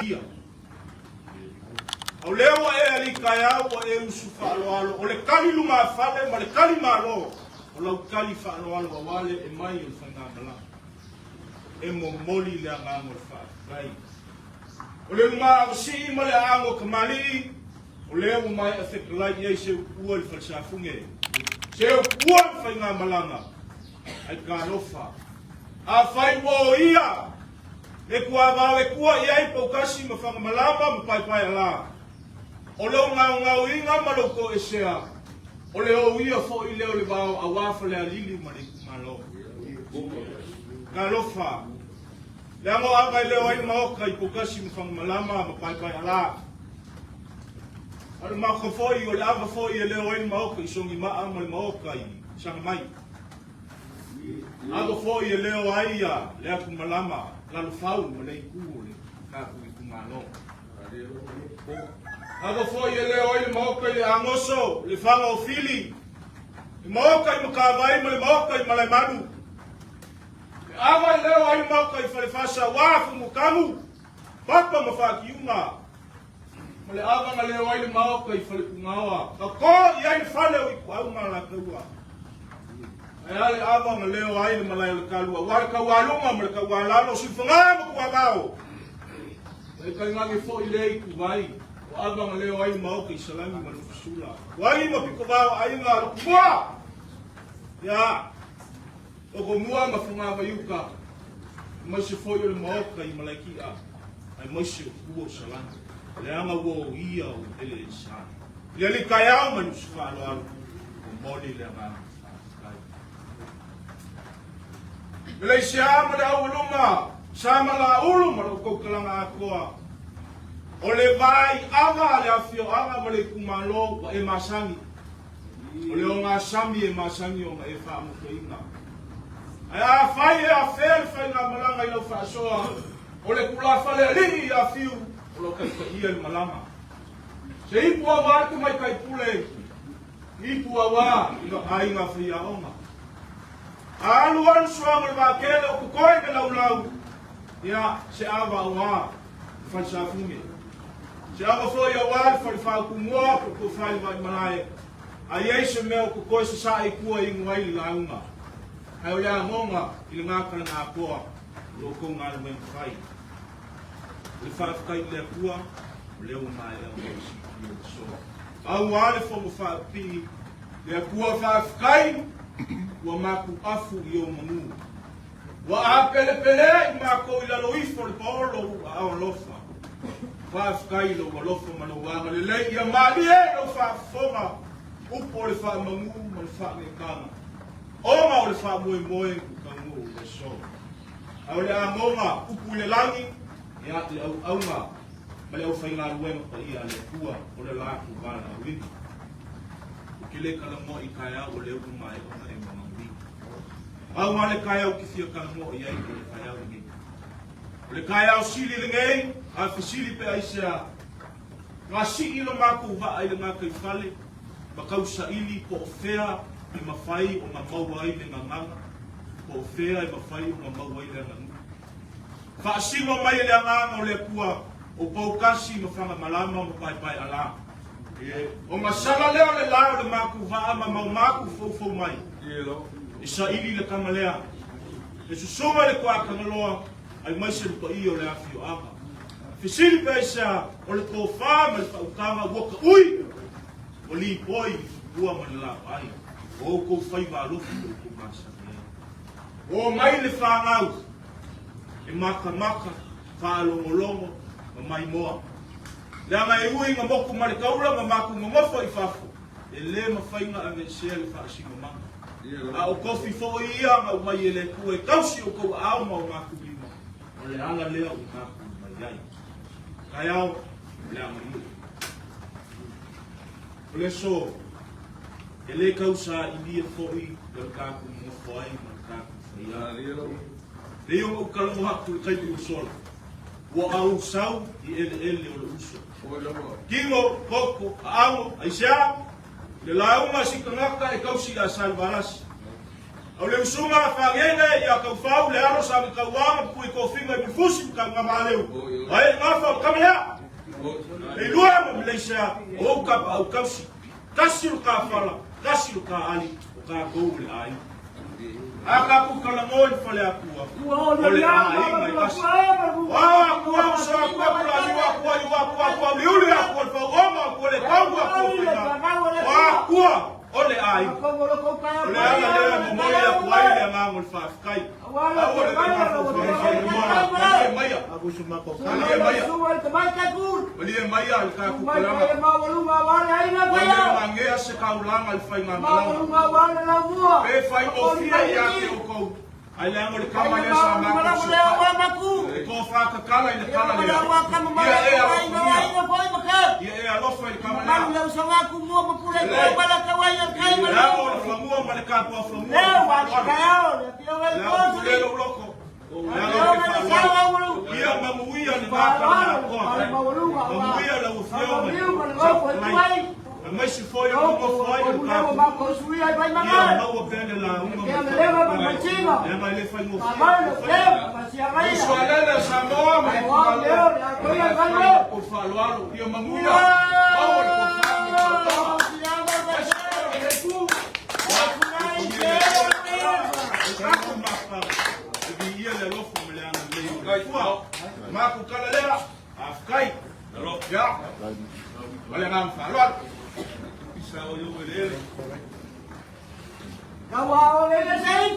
ia. O leo e ali kaya o e usu whaaloalo. O le kali lunga whale, ma le kali malo. O lau kali whaaloalo a wale e mai o whainga mala. E mo moli le angango le whaai. O le lunga o si ma le ango kamali. O leo mai a whekalai ei se ua le whalsafunge. Se ua le whainga malanga. Ai ka lofa. A whai wo ia. E kua vau e kua iai paukasi ma whanga malama ma pai pai ala. O leo ngau inga maloko e sea. O leo ia fo i leo le vau a wafa le alili ma le kumalo. Ka lofa. Le ango anga i leo ai maoka i paukasi ma whanga malama ma pai pai ala. Alo mako fo i o le ava fo i leo ai maoka i songi maa ma le maoka i sanga mai. Ago fo i leo ai a le aku malama. Lalo fau ma le iku le kaku i kumalo. Ago fo i leo ai le maoka i le angoso, le whanga o fili. Le maoka i makawai ma le maoka i malai manu. Le awa i leo ai maoka i whalefasa wafu mukamu. Papa ma whakiunga. Ma le awa nga leo ai le maoka i whalekungawa. Ka ko i ai le whale o i kuaunga la kaua. Ai ale ava nga leo ai le malai le kalua. Wale ka walunga ma le ka walalo. Si whangaa ma kua vao. Ai ka ngangi fo i lei ku vai. O ava nga leo ai le maoka i salami ma le fusula. Wai ma piko vao ai nga lo kumua. Ya. O ko mua ma whangaa vayuka. Mai se fo i le maoka i malaiki a. Ai mai se kua salami. Le anga wo ia o ele sana. Le li kayao ma nusuka alo alo. O moli le anga. Lei se ama le aulunga, sama la ulu ma lo kokalanga akoa. O le vai ava le afio ava ma le kumalo wa e masangi. O le o ngā sami e masangi o ngā e wha amuto inga. Ai a whai e a whel whai ngā malanga i lau whaasoa. O le kulafa le ringi i a fiu, o lo kai ia i malama. Se ipu awa atu mai kai pule, ipu awa i no ainga whia onga. Alu anu suamu le wakele o kukoi me lau lau. Ia, se awa awa, whansafunge. Se awa fwoi awa, whanifau kumua, kuku whai wai malae. A yeise meo kukoi se sa kua i ngwai launga. Hai o lea monga, i le ngākana ngā koa, loko ngā le mwen whai. Le whaafukai lea kua, leo mai leo mwesi ki o so. Au wale whangu whaapi, lea kua whaafukai, wa maku afu i o mangu. Wa a pele pele i mako i lalo ifo le paolo a o lofa. Whaafukai lo wa lofa mano wanga le lei i a mali e lo whaafonga. Upo le wha mangu ma le wha nge kama. Onga o le wha moe moe kukangu le so. Au le a monga upu le langi i ate au aunga. Ma le au whainga ruenga pa ia le kua o le laku vana a wini. Ukile kala mo i kaya o le umai o na e mga. Au ngale kaya o kifia kalamo i ai le kaya o ngi. Le kaya o sili le ngai, a fisili pe aisea. Nga si ilo maku va ai le ngaka i fale, makau sa ili po ofea i mawhai o ngā maua ai le nganganga, po ofea i mawhai o ngā maua ai le nganganga. Whaasimo mai le anganga o le kua, o paukasi ma whanga malama o pai pai ala. O ngā sanga leo le lao le maku va ama mau maku fau mai. Isa ili le kamalea. E susuma le kua kangaloa, ai mai se lupa i o le afi o aka. Fisili pe isa, o le tō wha ma le whaukanga waka ui. O li poi, ua ma le lapa ai. O kou whai wa alofi o kou masa. O mai le whangau. E maka maka, whaalongolongo, ma mai moa. Le anga e ui ngā moku ma le kaula, ma maku ngofo i whafo. E le ma whainga ame sea le whaasinga manga. A o kofi fo ia ma mai ele ku e kausi o ko au ma o maku lima. O le anga lea o maku mai ai. Kai au le anga i. O le so, e le kausa i lia fo i le kaku mo fo ai ma kaku fo ia. Le iong o kalamu haku le kai tu sola. Wa au sau i ele o le uso. Kingo, koko, au, aisea, le launga si kangaka e kausi la salvarasi. Au le usuma whangenge ia kau whau le aro sa mi kau wama kui ko whinga i fusi ka ngamaleu. Ai ngafa kamelea. E lua mo Malaysia o ka au kausi. Kasiru ka fala, kasiru ka ali, ka goule ai. Aka ku kala ngoi fale akua. Ole ai mai kasi. Wa akua so akua kula ni akua miuli akua fa oma akua le kau akua. Wa akua ole ai. Ole ala le mo mo ya kuai le ngangol fa kai. Ole maya. Aku cuma kau. Ole maya. Ole maya ka ku kala. Ole mangea se kaulang al fai ngangala. Pe fai ofia ya ke ko. Ai le ngol kama le sa maku. Ko fa ka kala ina kala le. Ia e alo fai kama le. Mau sa maku mo mapule ko bala kawai kai mo. La mo flamua ma le ka po flamua. Wa kao, tio le ko. Le loko. Ia mamuia ni ngaka ko. Mamuia la ufio. Mas se foi eu não foi o carro. Ia não vende lá uma. É mas ele foi no. Isso olha essa nome. Por falar o ia mamuia. Ia le lofu meleana meio. Maku kalalera afkai. Lofu ya. Olha ngam falot. Isa o yo ele. Kau awal ele sei.